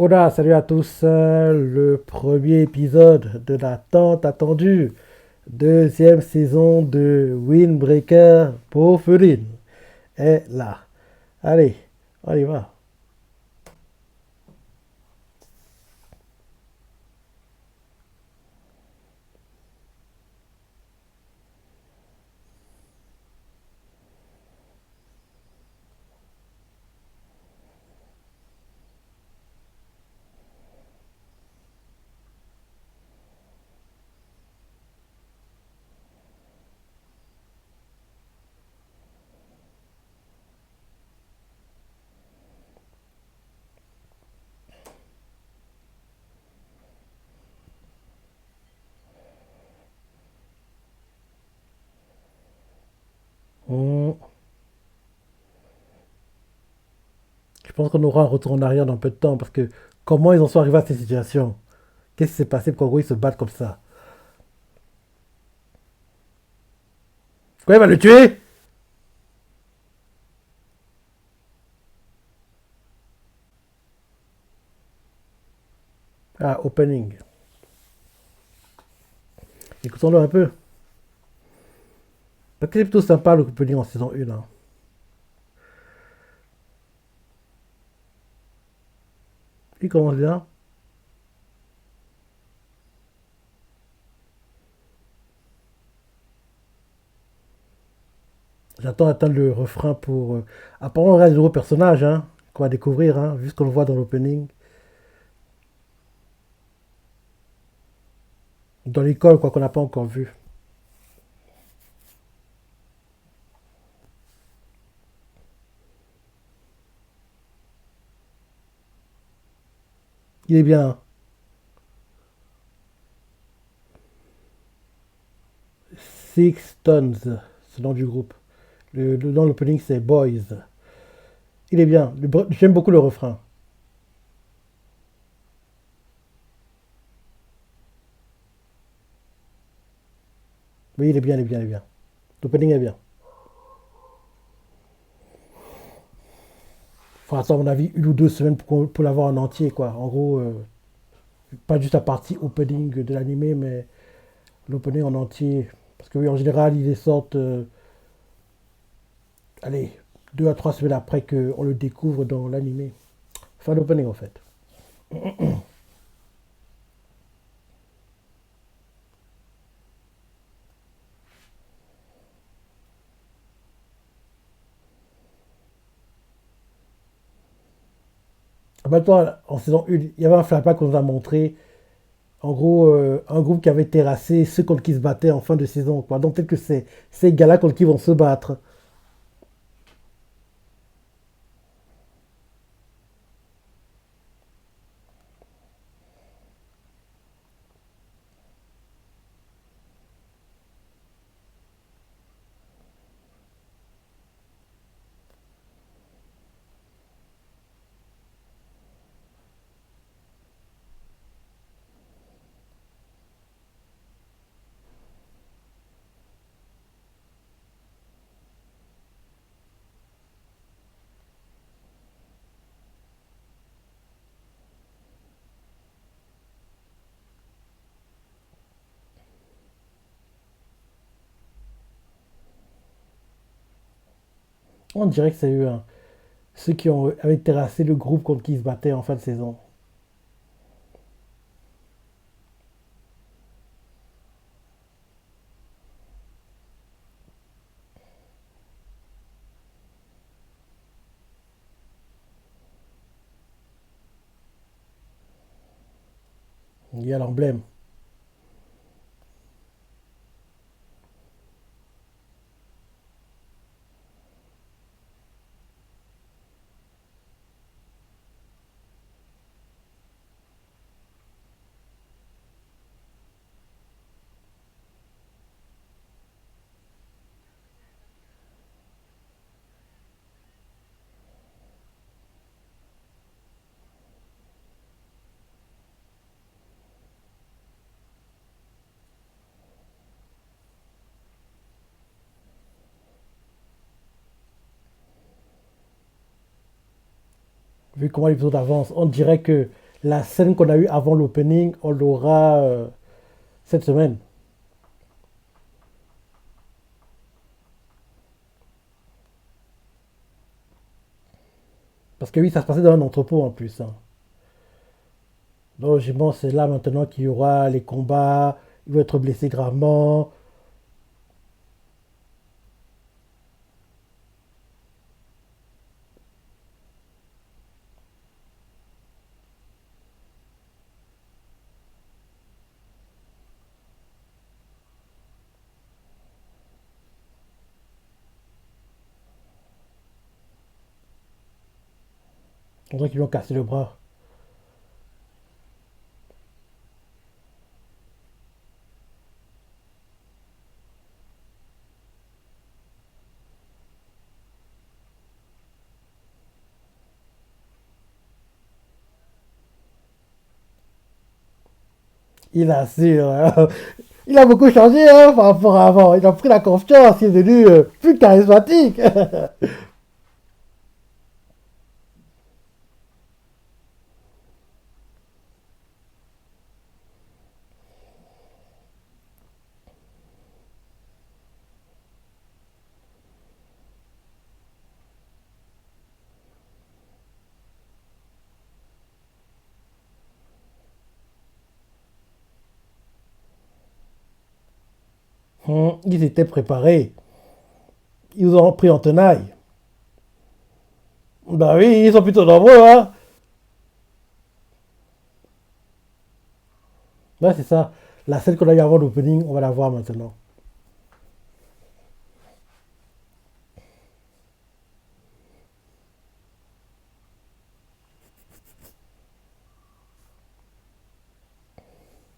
Hola, salut à tous. Le premier épisode de la tant attendue deuxième saison de Windbreaker pour Feline est là. Allez, on y va. Hmm, Je pense qu'on aura un retour en arrière dans peu de temps parce que comment ils en sont arrivés à cette situation? Qu'est-ce qui s'est passé pour qu'en gros ils se battent comme ça? Quoi, il va le tuer? Ah, opening. Écoutons-le un peu. Parce que c'est plutôt sympa l'opening en saison 1. Hein. Il commence bien. J'attends d'atteindre le refrain pour. Apparemment, il y aura des nouveaux personnages hein, qu'on va découvrir, hein, vu ce qu'on le voit dans l'opening. Dans l'école, quoi, qu'on n'a pas encore vu. Il est bien. Six Tons, c'est le nom du groupe. Le nom de l'opening, c'est Boys. Il est bien. J'aime beaucoup le refrain. Oui, il est bien, il est bien, il est bien. L'opening est bien. Faut attendre, à mon avis, une ou deux semaines pour l'avoir en entier, quoi. En gros, pas juste la partie opening de l'animé, mais l'opening en entier. Parce que oui, en général, ils les sortent, allez, 2 à 3 semaines après qu'on le découvre dans l'animé. Enfin, l'opening, en fait. Maintenant, en saison 1, il y avait un flashback qu'on nous a montré. En gros, un groupe qui avait terrassé ceux contre qui se battaient en fin de saison. Quoi. Donc peut-être que c'est ces gars-là contre qui vont se battre. On dirait que c'est eux, hein, ceux qui avaient terrassé le groupe contre qui ils se battaient en fin de saison. Il y a l'emblème. Vu comment l'épisode avance, on dirait que la scène qu'on a eue avant l'opening, on l'aura cette semaine. Parce que oui, ça se passait dans un entrepôt en plus, hein. Donc, je pense que c'est là maintenant qu'il y aura les combats, il va être blessé gravement. On dirait qu'ils lui ont cassé le bras. Il a su, hein. Il a beaucoup changé hein, par rapport à avant. Il a pris la confiance, il est devenu plus charismatique. Ils étaient préparés. Ils vous ont pris en tenaille. Bah oui, ils sont plutôt nombreux, hein. Ouais, c'est ça. La scène qu'on a eu avant l'opening, on va la voir maintenant.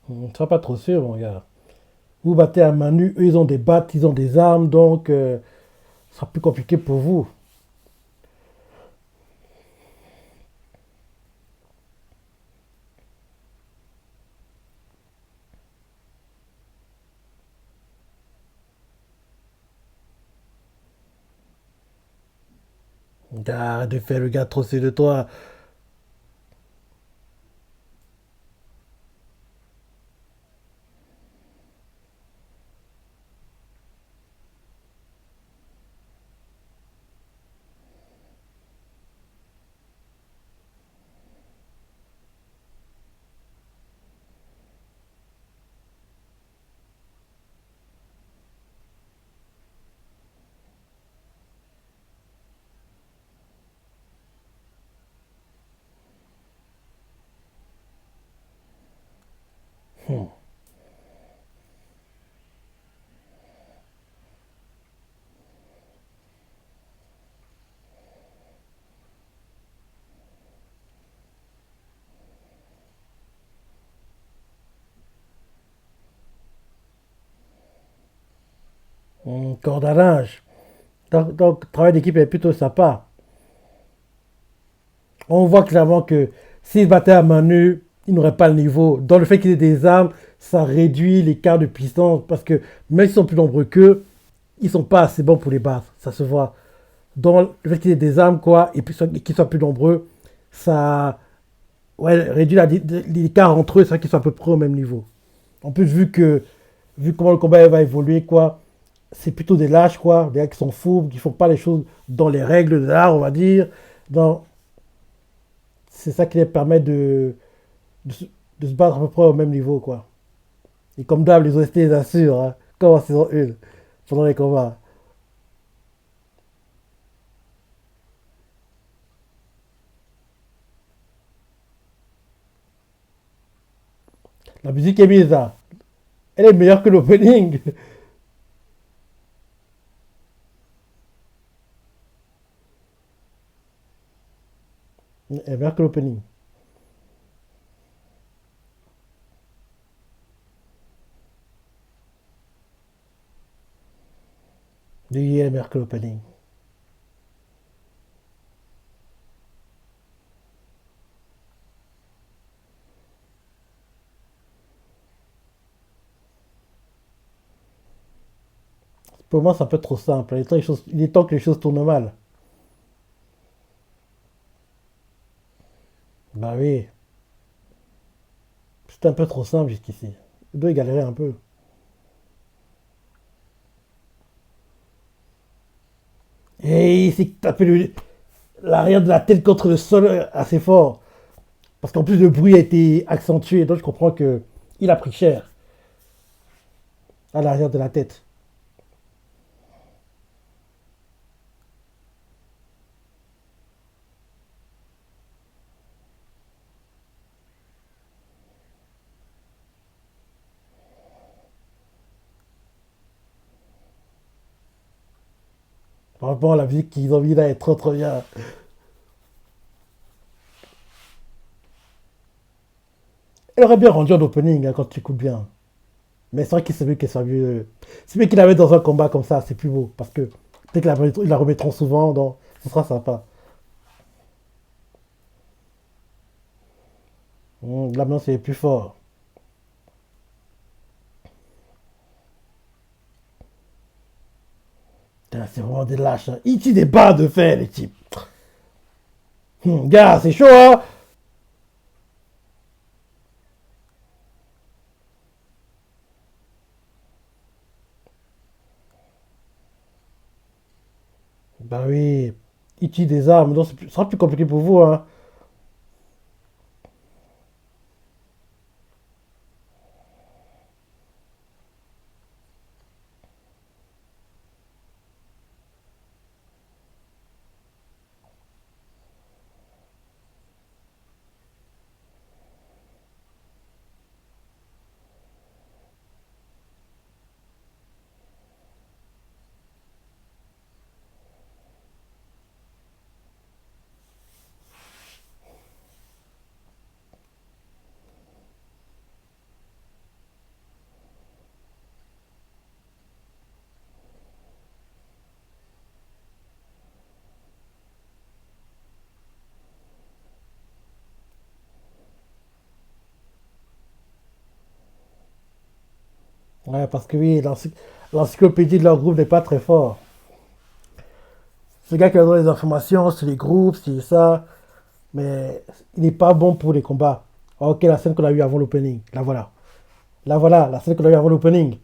Ne sois pas trop sûr, mon gars. Vous battez à main nue, eux ils ont des battes, ils ont des armes, donc ce sera plus compliqué pour vous. Arrête de faire le gars trop sûr de toi. Corde à linge. Donc, le travail d'équipe est plutôt sympa. On voit clairement que s'ils battaient à main nue, ils n'auraient pas le niveau. Dans le fait qu'ils aient des armes, ça réduit l'écart de puissance parce que même s'ils sont plus nombreux qu'eux, ils sont pas assez bons pour les battre. Ça se voit. Dans le fait qu'ils aient des armes, quoi, et puis qu'ils soient plus nombreux, ça ouais, réduit l'écart entre eux, c'est vrai qu'ils sont à peu près au même niveau. En plus, vu comment le combat va évoluer, quoi, c'est plutôt des lâches, quoi, des gars qui sont fous, qui font pas les choses dans les règles de l'art, on va dire. Dans, c'est ça qui les permet de, se de se battre à peu près au même niveau, quoi. Et comme d'hab, les OST les assurent, hein, comme en saison 1, pendant les combats. La musique est mise là. Elle est meilleure que l'opening. Elle est meilleure que l'opening. Oui, elle est meilleure que l'opening. Pour moi, c'est un peu trop simple. Il est temps que les choses tournent mal. Bah oui. C'était un peu trop simple jusqu'ici. Il doit y galérer un peu. Et il s'est tapé l'arrière de la tête contre le sol assez fort. Parce qu'en plus le bruit a été accentué. Donc je comprends que il a pris cher à l'arrière de la tête. Par rapport à la musique qu'ils ont mis là est trop trop bien. Elle aurait bien rendu en opening hein, quand tu écoutes bien. Mais c'est vrai qu'il c'est mieux qu'il soit mieux. C'est mieux qu'il la mette dans un combat comme ça, c'est plus beau. Parce que peut-être qu'ils la remettront souvent, donc ce sera sympa. Là maintenant c'est plus fort. Putain, c'est vraiment des lâches. Hein. Ils tuent des barres de fer, les types. Gars, c'est chaud, hein. Bah oui. Ils tuent des armes, donc ce sera plus compliqué pour vous, hein. Ouais, parce que oui, l'encyclopédie de leur groupe n'est pas très fort. C'est le gars qui a donné les informations sur les groupes, sur ça, mais il n'est pas bon pour les combats. Ok, la scène qu'on a eue avant l'opening, la voilà. La voilà, la scène qu'on a eue avant l'opening.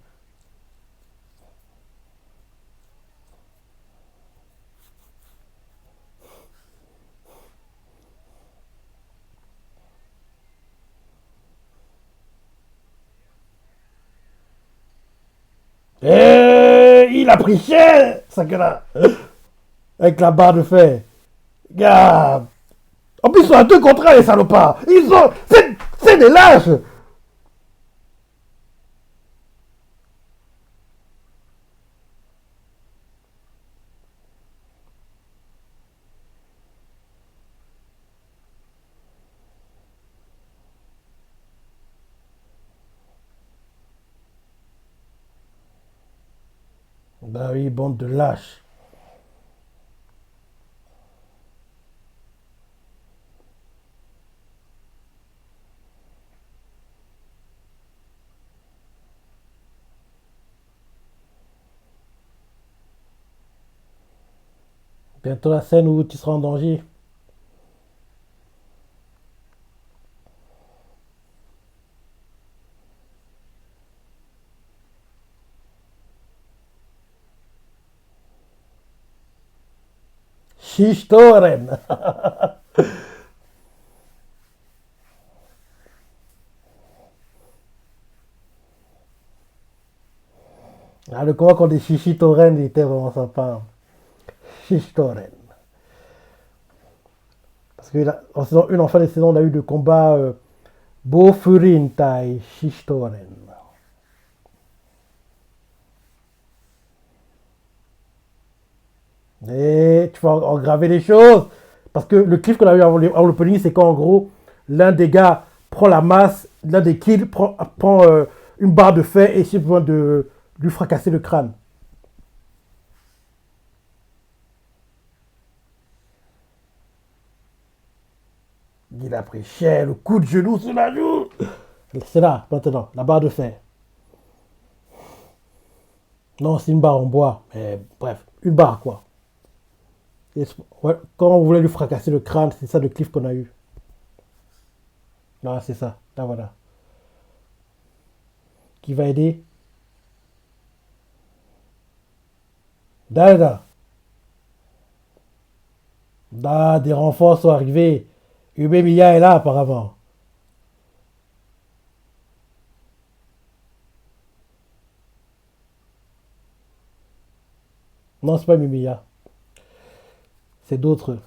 Et il a pris cher, ça que là, avec la barre de fer. Gars, en plus, ils sont à deux contre un, les salopards. Ils ont. C'est des lâches. Bah oui, bande de lâches. Bientôt la scène où tu seras en danger. Shishtoren. Ah, le combat contre les Shishitoren il était vraiment sympa. Shishtoren. Parce que en saison 1, en fin de saison, on a eu le combat Bofurin Tai Shishtoren. Et tu vas engraver les choses. Parce que le cliff qu'on a eu avant l'opening, c'est qu'en gros, l'un des gars prend la masse, l'un des kills prend une barre de fer et c'est besoin de lui fracasser le crâne. Il a pris cher, le coup de genou sur la joue. C'est là, maintenant, la barre de fer. Non, c'est une barre en bois, mais bref, une barre quoi. Et ouais, quand on voulait lui fracasser le crâne, c'est ça le cliff qu'on a eu. Là, c'est ça, là voilà. qui va aider. D'accord. Ah, des renforts sont arrivés. Ubemiya est là apparemment. Non, c'est pas Mimiya. C'est d'autres.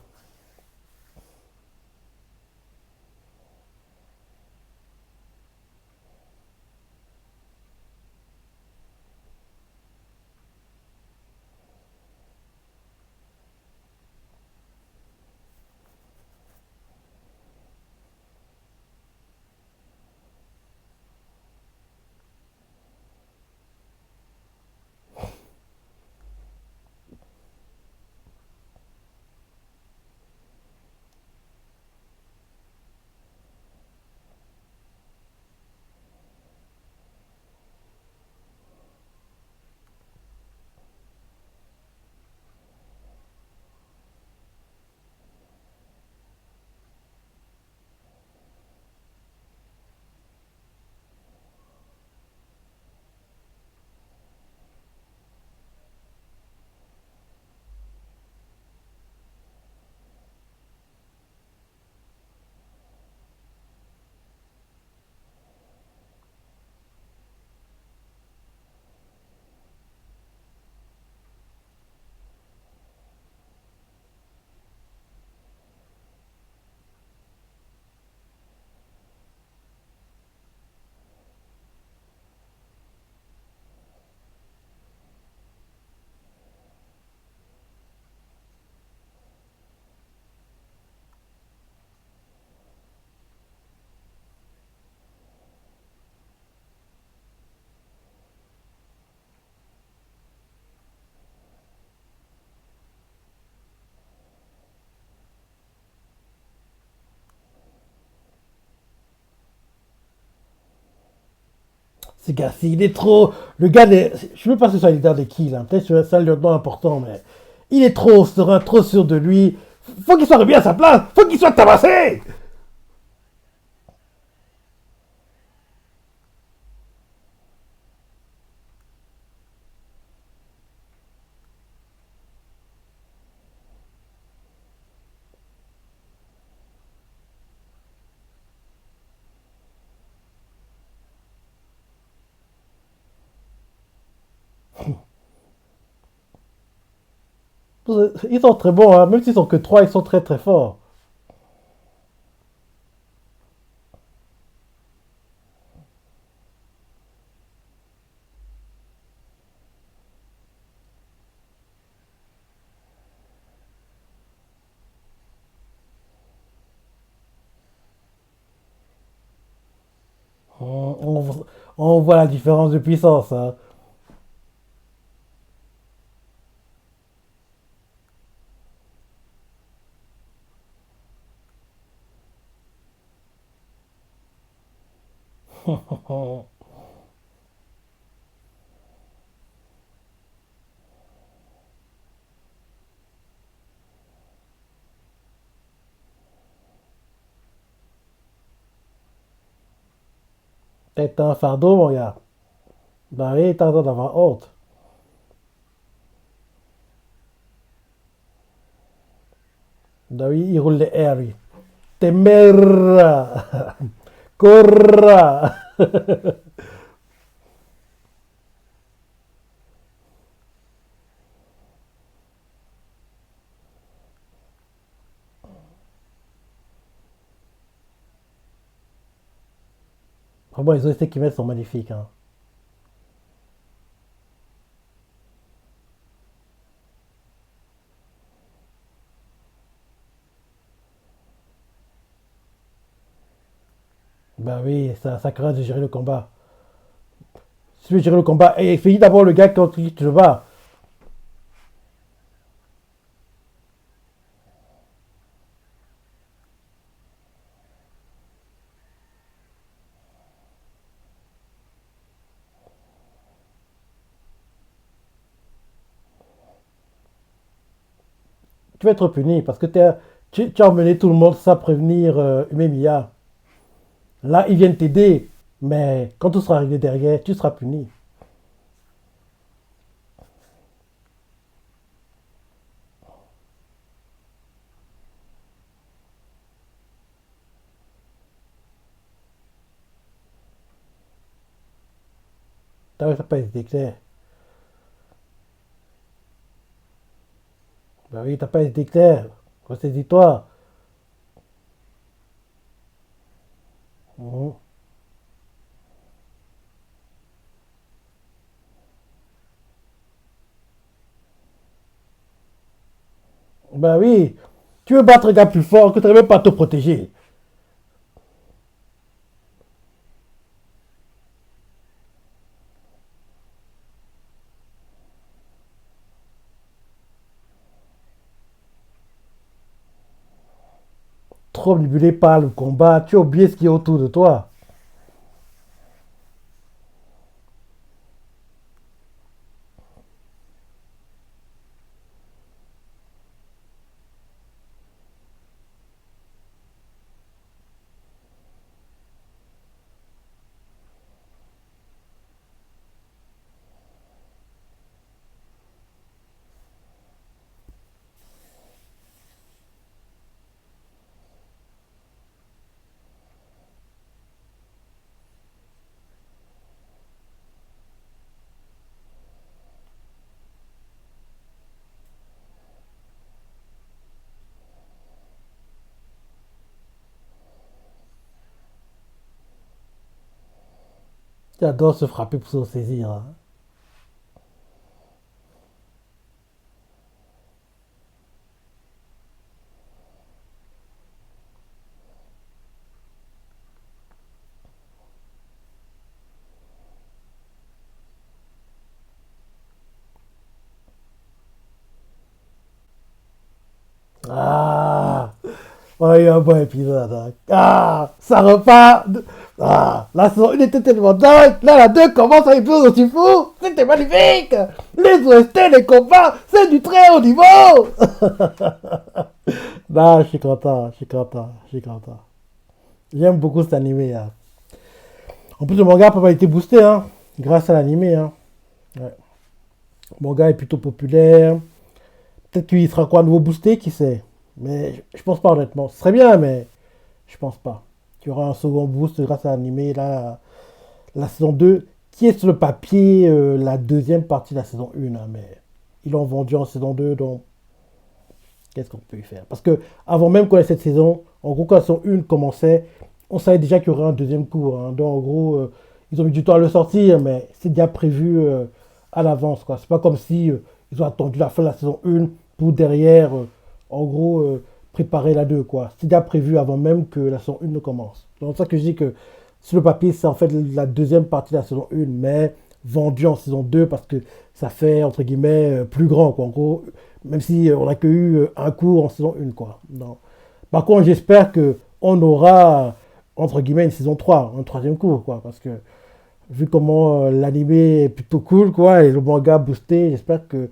Ce gars, il est trop. Le gars, je ne veux pas que ce soit le leader de qui, là. Peut-être que c'est un lieutenant important, mais. Il est trop serein, trop sûr de lui. Faut qu'il soit remis à sa place. Faut qu'il soit tabassé. Ils sont très bons, hein. Même s'ils sont que trois, ils sont très très forts. On voit la différence de puissance, hein. T'es un fardeau, mon gars. Bah oui, t'as le droit d'avoir honte. Bah oui, il roule les airs, lui. Temera. Corra. Vraiment, les OST qu'ils mettent sont magnifiques, hein. Bah oui, ça craint de gérer le combat. Si tu veux gérer le combat, et finis d'abord le gars contre qui tu te bats. Tu vas être puni parce que tu as emmené tout le monde sans prévenir Umemiya. Là, ils viennent t'aider. Mais quand tout sera arrivé derrière, tu seras puni. T'as pas été clair. Ben oui, t'as pas été clair. Ressaisis-toi. Mhm. Ben oui, tu veux battre un gars plus fort que tu n'arrives même pas à te protéger. Trop manipulé par le combat, tu as oublié ce qui est autour de toi. Tu adores se frapper pour se saisir, hein. Ah, on a eu un bon épisode, hein. Ah, ça repart. Ah, la saison 1 était tellement dingue. Là, la 2 commence à être aussi fou. C'était magnifique. Les OST, les combats, c'est du très haut niveau. Non, je suis content, je suis content, je suis content. J'aime beaucoup cet animé, hein. En plus, le manga a pas mal été boosté, hein, grâce à l'animé, hein. Ouais. Le manga est plutôt populaire. Peut-être qu'il sera quoi à nouveau boosté, qui sait. Mais je pense pas honnêtement. Ce serait bien, mais je pense pas. Il y aura un second boost grâce à l'animé. Là, la saison 2, qui est sur le papier la deuxième partie de la saison 1, hein, mais ils l'ont vendu en saison 2, donc qu'est-ce qu'on peut y faire? Parce que avant même qu'on ait cette saison, en gros, quand la saison 1 commençait, on savait déjà qu'il y aurait un deuxième cours, hein. Donc en gros, ils ont mis du temps à le sortir, mais c'est déjà prévu à l'avance, quoi. C'est pas comme si ils ont attendu la fin de la saison 1 pour derrière, en gros, préparer la 2, quoi. C'est déjà prévu avant même que la saison 1 ne commence. Donc c'est pour ça que je dis que sur le papier, c'est en fait la deuxième partie de la saison 1, mais vendue en saison 2 parce que ça fait, entre guillemets, plus grand, quoi. En gros, même si on n'a que eu un cours en saison 1, quoi. Non. Par contre, j'espère que on aura, entre guillemets, une saison 3, un troisième cours, quoi. Parce que vu comment l'animé est plutôt cool, quoi, et le manga boosté, j'espère que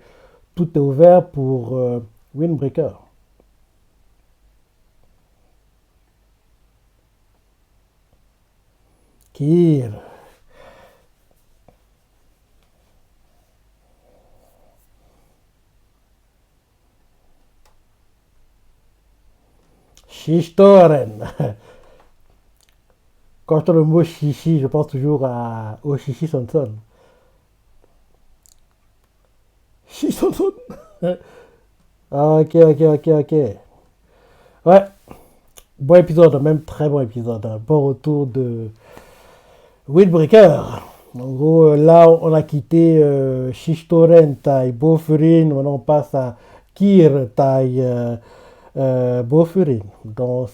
tout est ouvert pour Windbreaker. Kill. Shishtoren. Quand j'entends le mot shishi, je pense toujours au Shishi Sonson. Shishi Sonson. Ah, ok, ok, ok, ok. Ouais, bon épisode, même très bon épisode. Un bon retour de Windbreaker. En gros, là, on a quitté Shishtoren Tai Bofurin. Maintenant, on passe à Kir Tai Bofurin. Donc,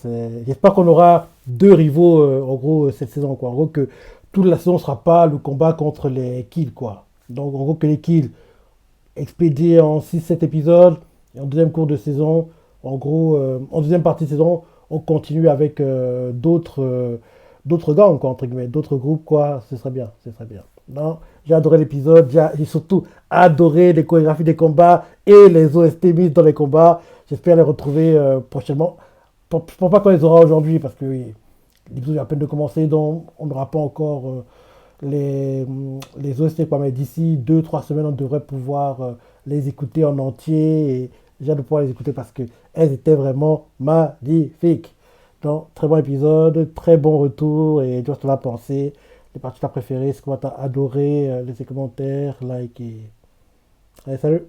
j'espère qu'on aura deux rivaux, en gros, cette saison, quoi. En gros, que toute la saison ne sera pas le combat contre les kills, quoi. Donc, en gros, que les kills expédiés en 6-7 épisodes. Et en deuxième cours de saison, en gros, en deuxième partie de saison, on continue avec d'autres gangs, quoi, entre guillemets, d'autres groupes, quoi. Ce serait bien, ce serait bien. Non, j'ai adoré l'épisode, j'ai surtout adoré les chorégraphies des combats et les OST mises dans les combats. J'espère les retrouver prochainement. Je ne pense pas qu'on les aura aujourd'hui parce que oui, l'épisode vient à peine de commencer, donc on n'aura pas encore les OST, quoi. Mais d'ici 2 3 semaines, on devrait pouvoir les écouter en entier. Et j'ai hâte de pouvoir les écouter parce qu'elles étaient vraiment magnifiques. Donc, très bon épisode, très bon retour. Et tu vois ce que tu vas penser. Les parties que tu as préférées, ce que tu as adoré, laissez commentaires, like et... Allez, salut!